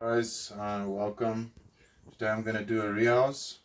Guys, welcome. Today I'm gonna do a rehouse.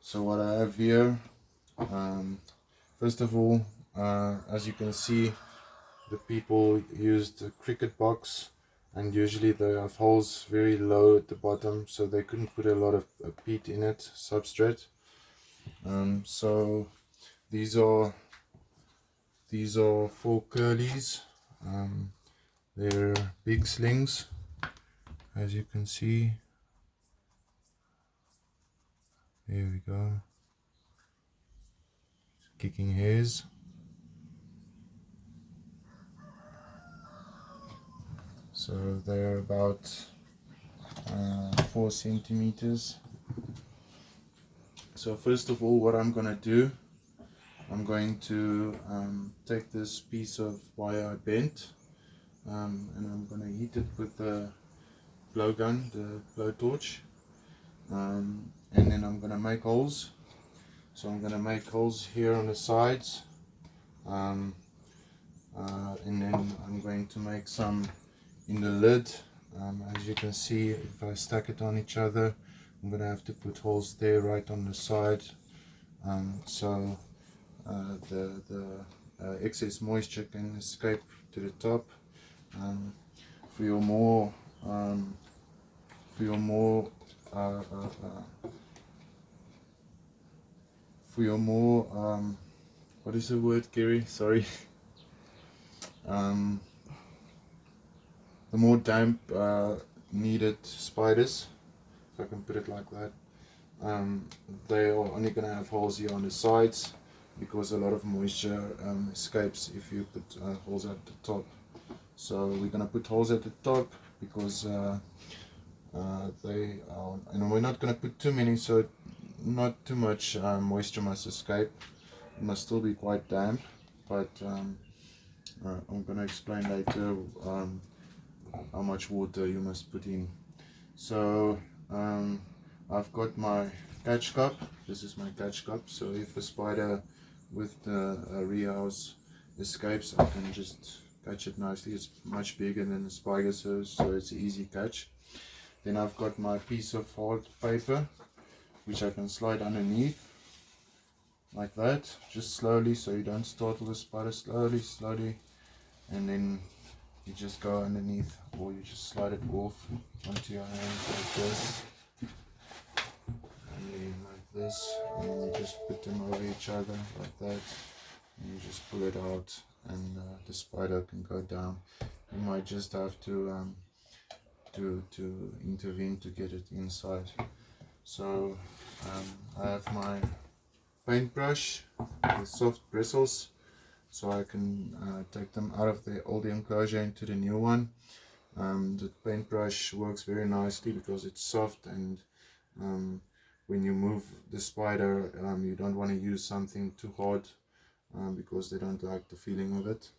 So what I have here, um, first of all, as you can see, the people used a cricket box, and usually they have holes very low at the bottom, so they couldn't put a lot of peat in it, substrate. So these are four curlies. They're big slings, as you can see. Here we go. Kicking hairs. So they're about 4 centimeters. So first of all, what I'm gonna do, I'm going to take this piece of wire I bent, and I'm gonna heat it with the blowgun, the blowtorch, and then I'm gonna make holes. So I'm gonna make holes here on the sides, and then I'm going to make some in the lid. As you can see, if I stack it on each other, I'm gonna have to put holes there right on the side, so the excess moisture can escape to the top. For your more for your more what is the word, Gary? Sorry. The more damp needed spiders, if I can put it like that, they are only going to have holes here on the sides, because a lot of moisture escapes if you put holes at the top. So we're going to put holes at the top because they are, and we're not going to put too many, so not too much moisture must escape. It must still be quite damp, but I'm going to explain later how much water you must put in. So I've got my catch cup. This is my catch cup, so if a spider with the rehouse escapes, I can just catch it nicely. It's much bigger than the spider, so it's an easy catch. Then I've got my piece of hard paper, which I can slide underneath like that, just slowly, so you don't startle the spider. Slowly, and then you just go underneath, or you just slide it off onto your hand like this, and then like this, and then you just put them over each other like that, and you just pull it out, and the spider can go down. You might just have to intervene to get it inside. So I have my paintbrush with soft bristles, so I can take them out of the old enclosure into the new one. The paintbrush works very nicely because it's soft, and when you move the spider, you don't want to use something too hard because they don't like the feeling of it.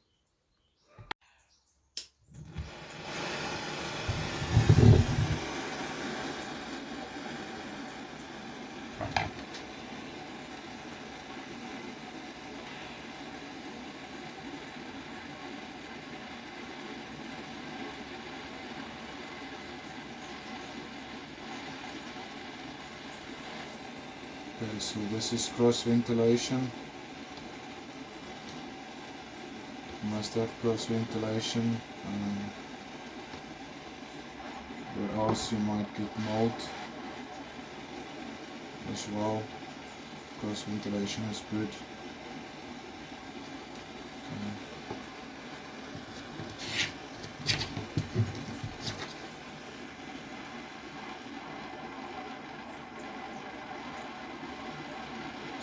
Okay, so this is cross ventilation. You must have cross ventilation, or else you might get mold as well. Cross ventilation is good. Okay.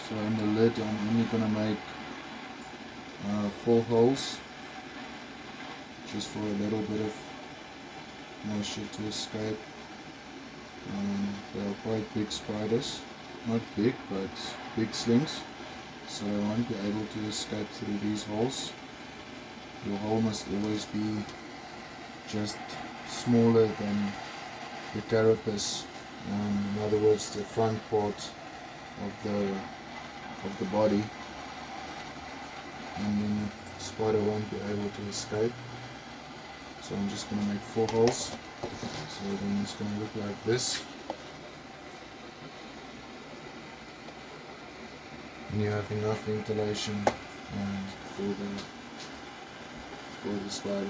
So in the lid, I'm only going to make 4 holes, just for a little bit of moisture to escape. They are quite big spiders, not big, but big slings, so they won't be able to escape through these holes. Your hole must always be just smaller than the carapace, in other words the front part of the body, and then the spider won't be able to escape. So I'm just going to make 4 holes. So then it's going to look like this. And you have enough ventilation for the spider.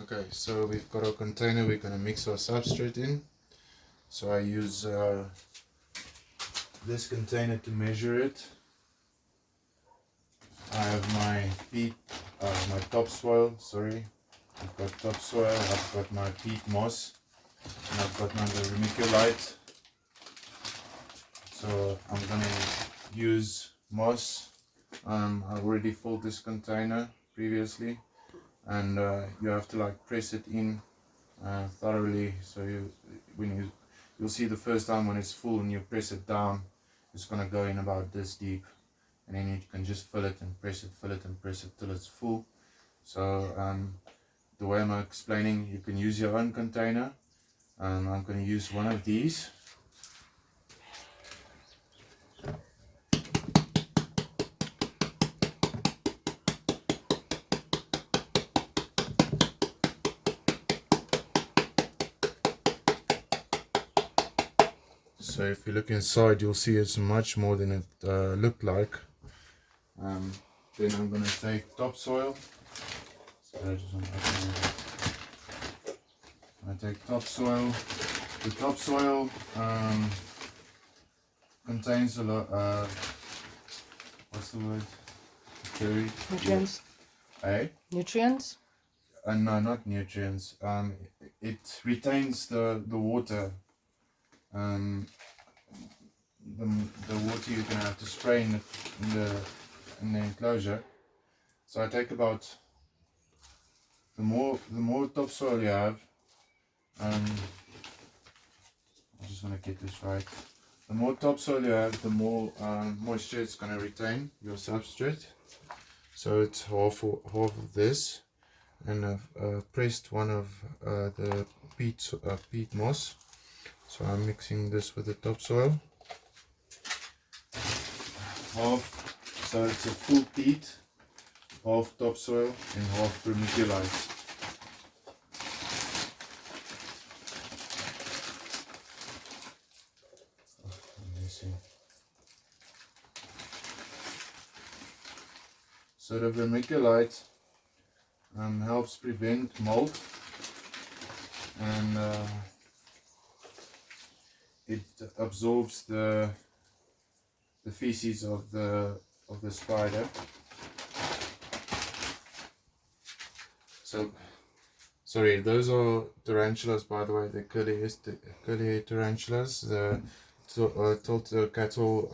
Okay, so we've got our container we're going to mix our substrate in. So I use this container to measure it. I have my topsoil, I've got topsoil, I've got my peat moss, and I've got my vermiculite. So I'm going to use moss. I already filled this container previously. And you have to like press it in thoroughly, so you'll see the first time when it's full and you press it down, it's gonna go in about this deep, and then you can just fill it and press it till it's full. So the way I'm explaining, you can use your own container. I'm going to use one of these. So if you look inside, you'll see it's much more than it looked like. Then I'm going to take topsoil. So I just want to open it. I take topsoil. The topsoil contains a lot. What's the word? Nutrients. Eh? Nutrients? No, not nutrients. It retains the water. The water you're gonna have to spray in the enclosure. So I take about the more topsoil you have. I just want to get this right. The more topsoil you have, the more moisture it's gonna retain your substrate. So it's half of this, and I've pressed one of the peat moss. So I'm mixing this with the topsoil. Half, so it's a full peat, half topsoil and half vermiculite. Let me see. So the vermiculite helps prevent mold, and it absorbs the feces of the spider. So, sorry, those are tarantulas, by the way. They're curly tarantulas. The Tliltocatl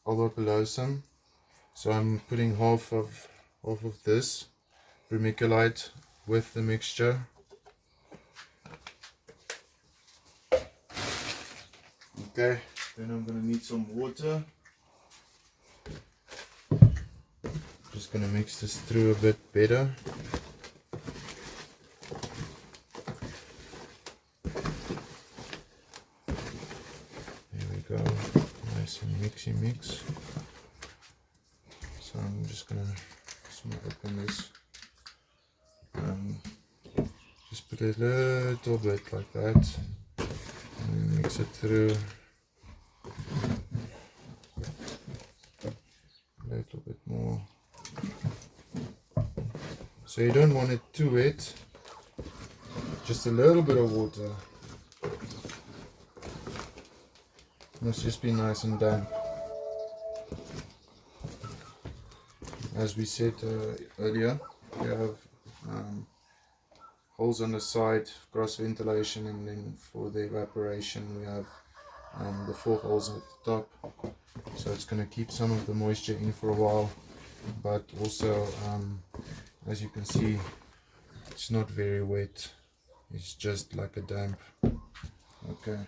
albapolosum. So I'm putting half of this vermiculite with the mixture. Okay, then I'm going to need some water. Just going to mix this through a bit better. There we go nice and mix. So I'm just gonna open this. Just put a little bit like that and mix it through. A little bit more. So you don't want it too wet, just a little bit of water. Must just be nice and damp. As we said earlier, we have holes on the side, cross ventilation, and then for the evaporation we have the 4 holes at the top. So it's going to keep some of the moisture in for a while, but also as you can see, it's not very wet, it's just like a damp. Okay.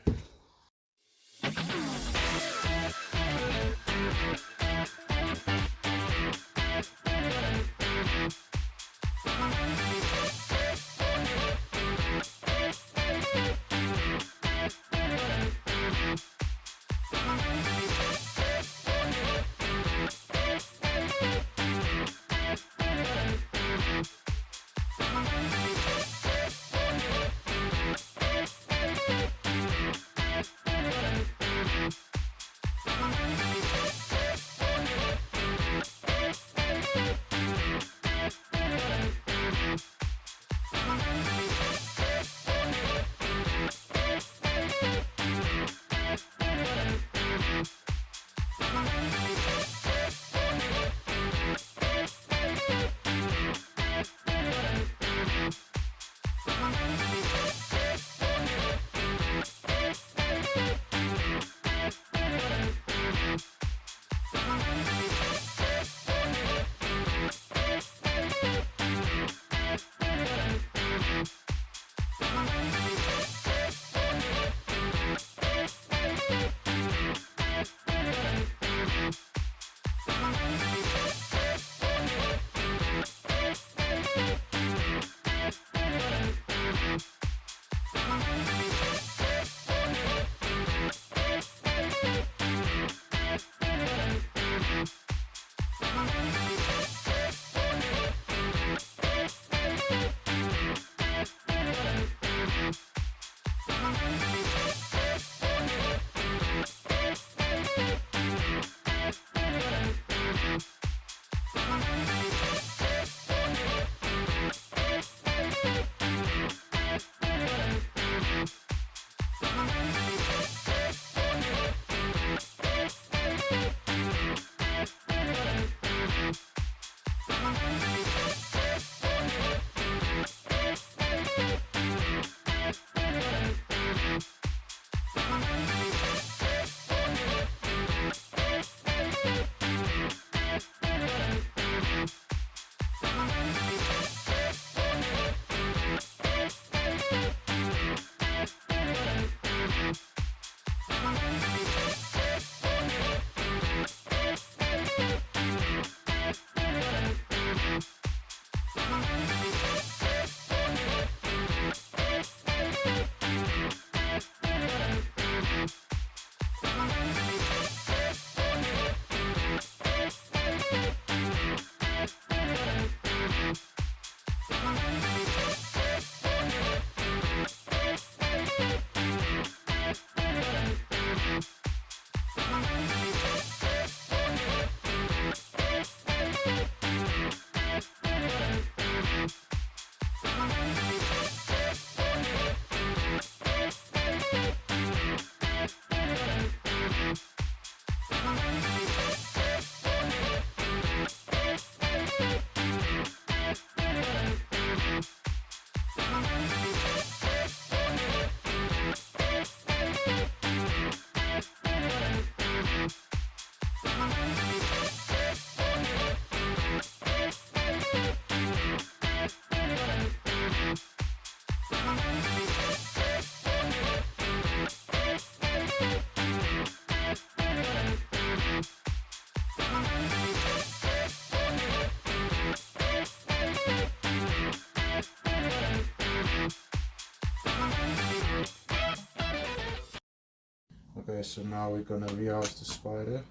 Okay, so now we're gonna rehouse the spider.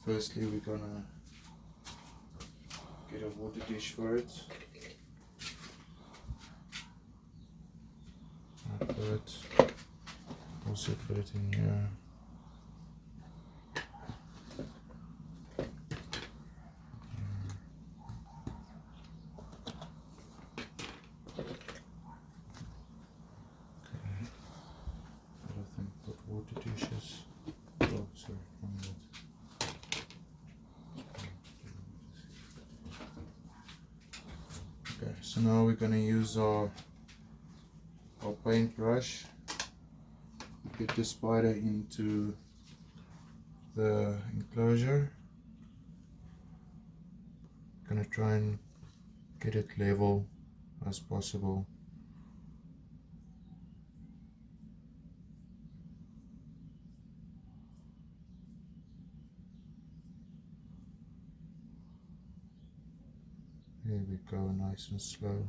Firstly, we're gonna get a water dish for it. I put it, also put it in here. Water dishes. Oh, sorry, wrong word. Okay, so now we're gonna use our paintbrush. Get the spider into the enclosure. Gonna try and get it level as possible. Here we go, nice and slow.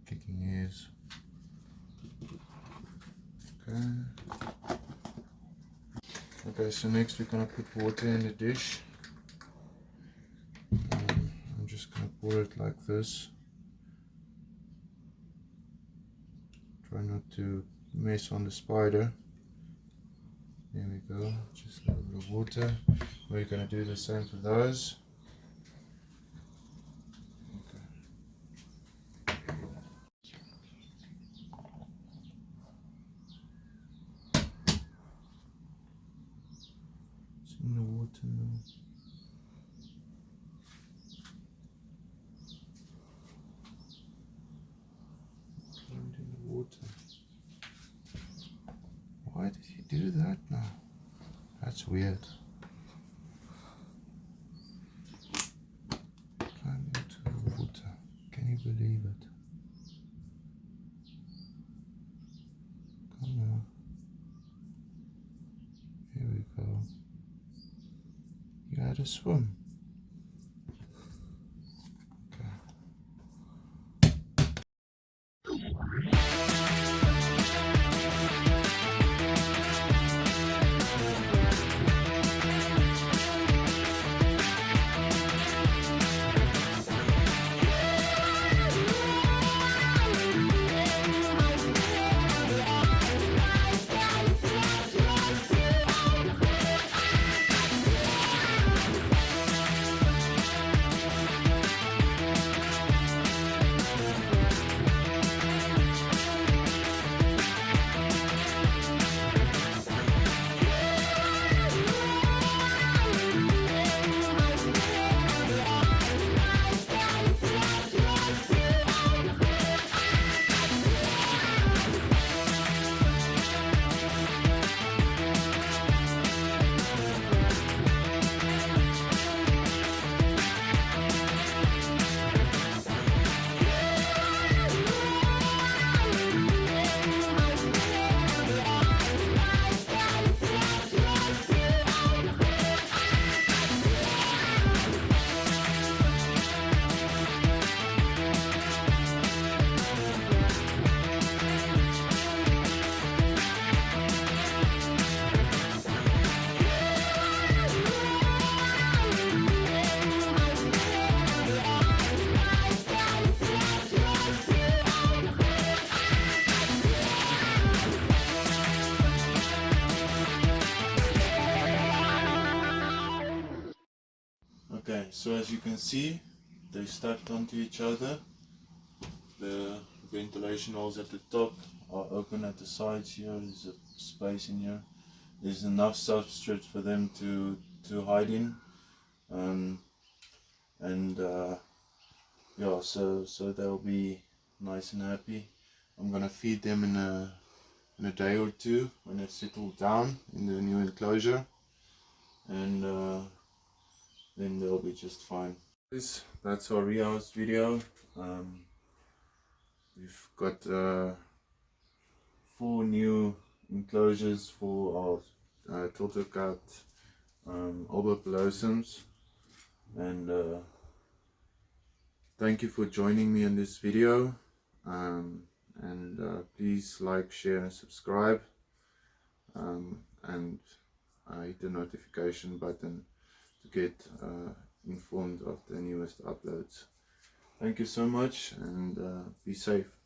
Kicking ears. Okay. Okay, so next we're gonna put water in the dish. I'm just gonna pour it like this. Try not to mess on the spider. There we go, just a little bit of water. We're going to do the same for those. Okay. It's in the water now. Throw it in the water. Why did he do that now? That's weird. Climb into the water. Can you believe it? Come on. Here we go. You had to swim. Okay. Okay, so as you can see, they stacked onto each other. The ventilation holes at the top are open at the sides here. There's a space in here. There's enough substrate for them to hide in. Yeah, so they'll be nice and happy. I'm gonna feed them in a day or two when they've settled down in the new enclosure, and then they'll be just fine. That's our rehouse video. We've got 4 new enclosures for our Tliltocatl albapolosums. And thank you for joining me in this video. And please like, share and subscribe, and hit the notification button to get informed of the newest uploads. Thank you so much, and be safe.